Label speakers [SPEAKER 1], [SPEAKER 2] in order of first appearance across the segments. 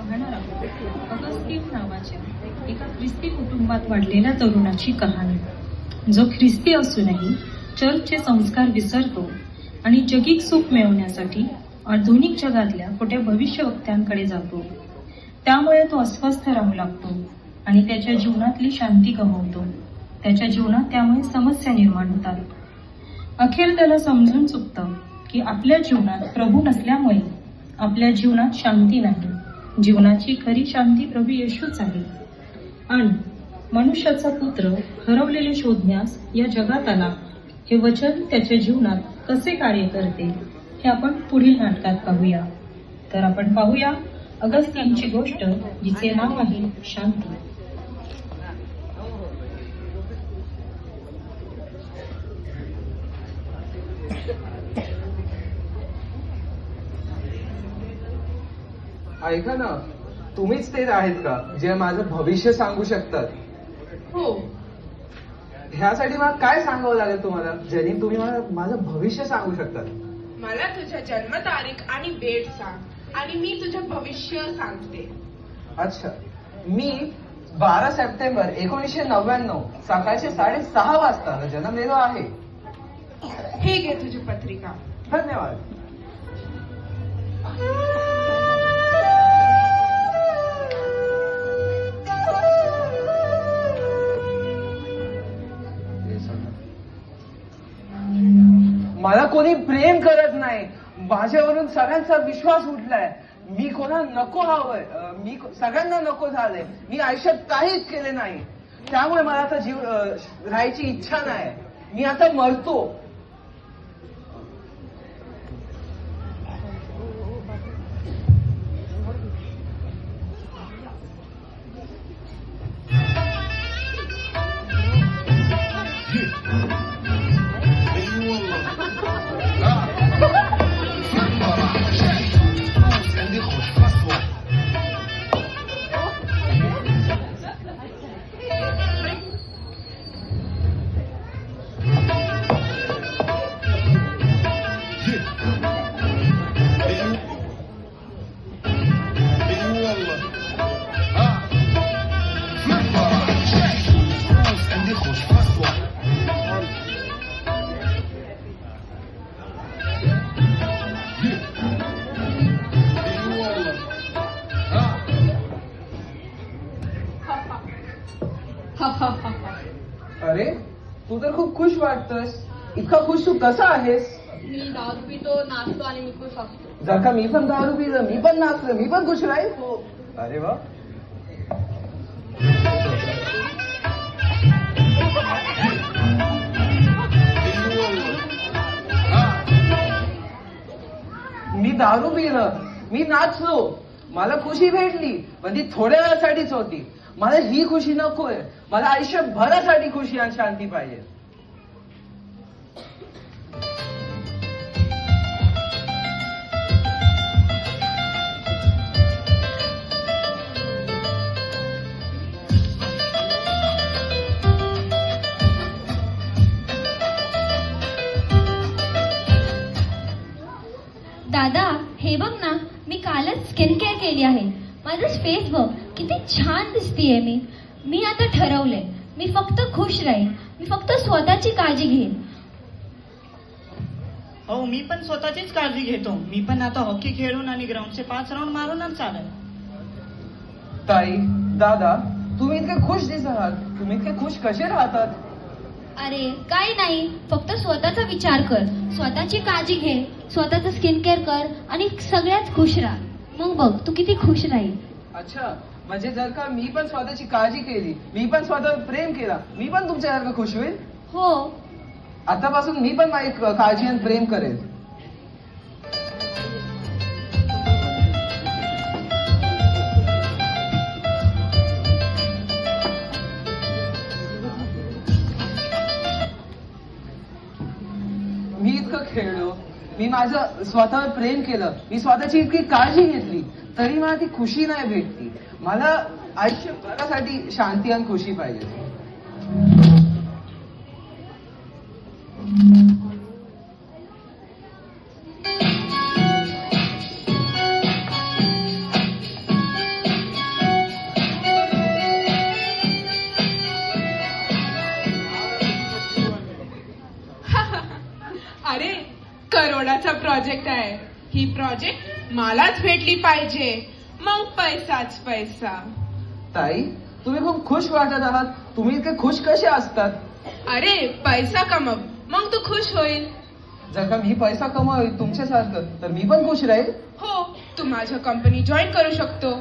[SPEAKER 1] पाहणार आहोत अगस्तीन नावाच्या एका ख्रिस्ती कुटुंबात वाढलेल्या तरुणाची कहाणी, जो ख्रिस्ती असूनही चर्चचे संस्कार विसरतो आणि जगिक सुख मिळवण्यासाठी आधुनिक जगातल्या खोट्या भविष्यवक्त्यांकडे जातो. त्यामुळे तो अस्वस्थ राहू लागतो आणि त्याच्या जीवनातली शांती गमावतो. त्याच्या जीवनात त्यामुळे समस्या निर्माण होतात. अखेर त्याला समजून चुकतं की आपल्या जीवनात प्रभू नसल्यामुळे आपल्या जीवनात शांती नाही. जीवनाची खरी शांती प्रभू येशूच आहे. आणि मनुष्याचा पुत्र हरवलेले शोधण्यास या जगात आला. हे वचन त्याच्या जीवनात कसे कार्य करते हे आपण पुढील नाटकात पाहूया. तर आपण पाहूया अगस्तीनची गोष्ट, जिचे नाव आहे शांती.
[SPEAKER 2] ऐका ना, तुम्हीच ते आहेत का जे माझं भविष्य सांगू शकतात?
[SPEAKER 3] हो.
[SPEAKER 2] ह्यासाठी मला काय सांगावं लागेल तुम्हाला, ज्याने तुम्ही मला माझं भविष्य सांगू शकतात?
[SPEAKER 3] मला तुझ्या जन्मतारीख आणि डेट सांग आणि मी तुझं भविष्य सांगते.
[SPEAKER 2] अच्छा, मी 12 सप्टेंबर 1999 सकाळचे 6:30 वाजता जन्मलेलो आहे.
[SPEAKER 3] हे घे तुझी पत्रिका.
[SPEAKER 2] धन्यवाद. मला कोणी प्रेम करत नाही. माझ्यावरून सगळ्यांचा विश्वास उठलाय. मी कोणाला नको हवंय. मी सगळ्यांना नको झालंय. मी आयुष्यात काहीच केले नाही. त्यामुळे मला आता जीव राहायची इच्छा नाही. मी आता मरतो. अरे, तू तर खूप खुश वाटतोस. इतका खुश तू कसा आहेस?
[SPEAKER 4] मी दारू पितो, नाचतो आणि मी खुश असतो.
[SPEAKER 2] जर का मी पण दारू पिलं, मी पण नाचलं, मी पण खुश राहील.
[SPEAKER 4] हो.
[SPEAKER 2] अरे वा. मी दारू पिलं, मी नाचलो, मला खुशी भेटली, पण ती थोड्या वेळासाठीच होती. मला ही खुशी नकोय. मला आयुष्यभरासाठी खुशी आणि शांती पाहिजे.
[SPEAKER 5] दादा, हे बघ ना, मी कालच स्किन केअर केली आहे. माझं फेस बघ, किती छान दिसतीये. मी आता ठरवलंय, मी फक्त खुश राहीन. मी फक्त स्वतःची काळजी घेईन.
[SPEAKER 6] हो, मी पण स्वतःचीच काळजी घेतो. मी पण आता हॉकी खेळून आणि ग्राउंडचे 5 राऊंड मारूनच चालेल.
[SPEAKER 2] ताई, दादा, तुम्ही इतके खुश दिसत आहात. तुम्ही इतके खुश कसे राहतात?
[SPEAKER 5] अरे काही नाही, फक्त स्वतःचा विचार कर, स्वतःची काळजी घे, स्वतःचं स्किन केअर कर आणि सगळ्यात खुश राहा. मग बघ तू किती खुश राहील.
[SPEAKER 2] अच्छा, म्हणजे जर का मी पण स्वतःची काळजी केली, मी पण स्वतःवर प्रेम केला, मी पण तुमच्यासारखं खुश होईल.
[SPEAKER 5] हो.
[SPEAKER 2] आतापासून मी पण माझी काळजी आणि प्रेम करेल. मी इतकं खेळलो, मी माझं स्वतःवर प्रेम केलं, मी स्वतःची इतकी काळजी घेतली, तरी मला ती खुशी नाही भेटती. मला आयुष्यभरासाठी शांती आणि खुशी पाहिजे.
[SPEAKER 3] महत्वाचा प्रोजेक्ट आहे. ही प्रोजेक्ट मलाच भेटली पाहिजे. मग पैसाच पैसा.
[SPEAKER 2] ताई, तुम्ही खूप खुश वाटत आहात. तुम्ही इतके खुश कसे असतात?
[SPEAKER 3] अरे पैसा कमव, मग तू खुश होईल.
[SPEAKER 2] जर का मी पैसा कमावेल तुमच्यासारखं तर मी पण खुश राहील.
[SPEAKER 3] हो, तू माझ्या कंपनी जॉईन करू शकतो.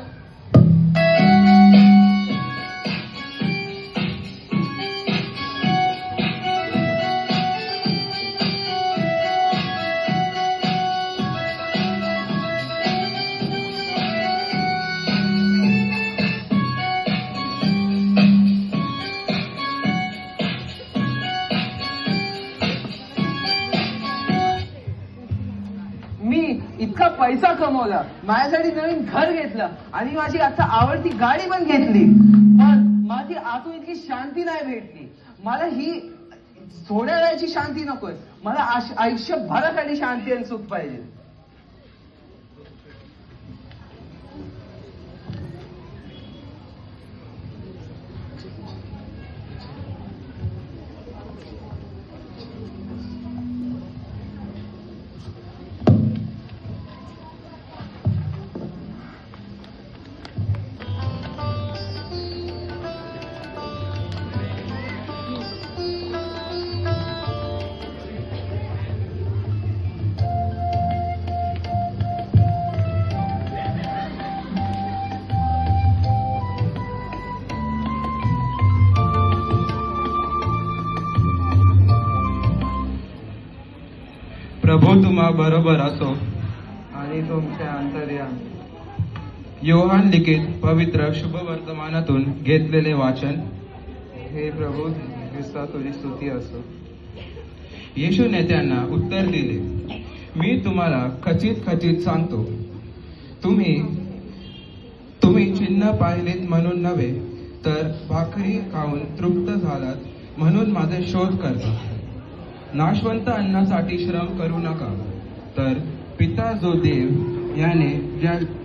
[SPEAKER 2] मी इतका पैसा कमवला, माझ्यासाठी नवीन घर घेतलं आणि माझी आता आवडती गाडी पण घेतली, पण माझी आतून इतकी शांती नाही भेटली. मला ही थोड्या वेळाची शांती नकोय, मला आयुष्यभरासाठी शांती आणि सुख पाहिजे.
[SPEAKER 7] प्रभू तुम्हा बरोबर असो.
[SPEAKER 2] आणि तुमच्या अंतर्यामी.
[SPEAKER 7] योहान लिखित पवित्र शुभ वर्तमानातून घेतलेले वाचन.
[SPEAKER 2] हे प्रभू, ख्रिस्ता तुझी स्तुती असो.
[SPEAKER 7] येशूने त्यांना उत्तर दिले, मी तुम्हाला खचित खचित सांगतो, तुम्ही चिन्ह पाहिलीत म्हणून नव्हे, तर भाकरी खाऊन तृप्त झालात म्हणून माझे शोध करता. नाशवंत अन्नासाठी श्रम करू नका, तर पिता जो देव याने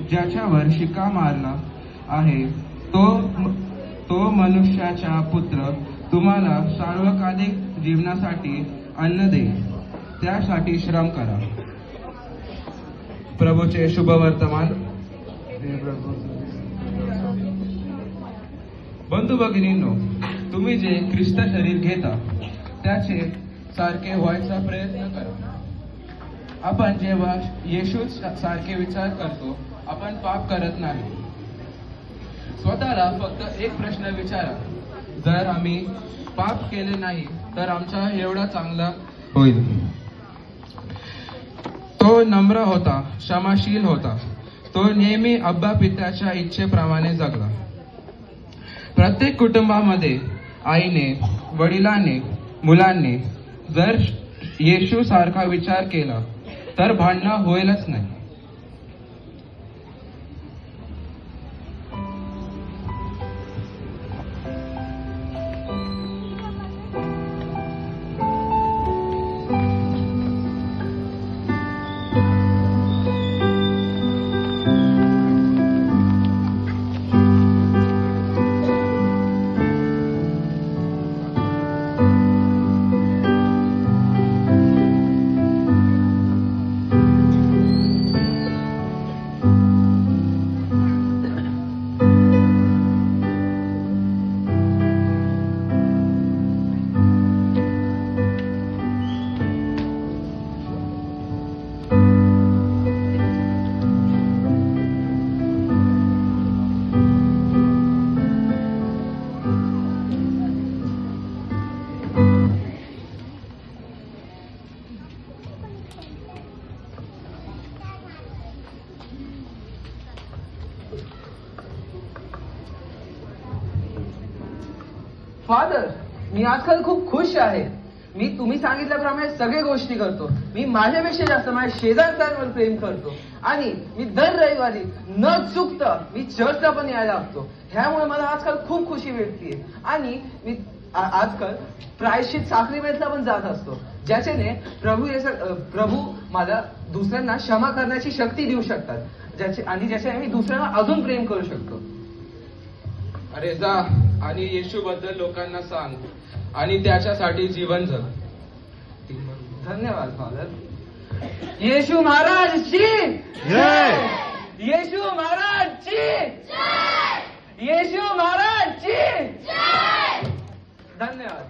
[SPEAKER 7] ज्याच्यावर शिक्का मारला आहे तो मनुष्याचा पुत्र तुम्हाला सार्वकालिक जीवनासाठी अन्न देईल. त्यासाठी श्रम करा. प्रभूचे शुभ वर्तमान.
[SPEAKER 2] हे प्रभू.
[SPEAKER 7] बंधू भगिनींनो, तुम्ही जे ख्रिस्त शरीर घेता त्याचे सारखे व्हायचा प्रयत्न करा. आपण जेव्हा येशू सारखे विचार करतो, आपण पाप करत नाही. स्वतःला फक्त एक प्रश्न विचारा, जर आम्ही पाप केले नाही तर आमचा एवढा चांगला होईल. तो नम्र होता, क्षमाशील होता. तो नेहमी अब्बा पित्याच्या इच्छेप्रमाणे जगला. प्रत्येक कुटुंबामध्ये आईने, वडिलांनी, मुलांनी जर येशू सारखा विचार केला तर भांडणं होईलच नाही.
[SPEAKER 2] फादर, मी आजकाल खूप खुश आहे. मी तुम्ही सांगितल्याप्रमाणे सगळे गोष्टी करतो. मी माझ्यापेक्षा जास्त माझ्या शेजारच्यांवर प्रेम करतो आणि मी दर रविवारी न चुकता मी चर्चला पण यायला लागतो. ह्यामुळे मला आजकाल खूप खुशी भेटतीये. आणि मी आजकाल प्रायश्चित साक्रिमेंटला पण जात असतो, ज्याच्याने प्रभू मला दुसऱ्यांना क्षमा करण्याची शक्ती देऊ शकतात, ज्याच्याने मी दुसऱ्यांना अजून प्रेम करू शकतो.
[SPEAKER 7] अरे जा आणि येशू बद्दल लोकांना सांग आणि त्याच्यासाठी जीवन जग.
[SPEAKER 2] धन्यवाद फादर. येशू महाराजची येशू महाराजची येशू महाराजची धन्यवाद.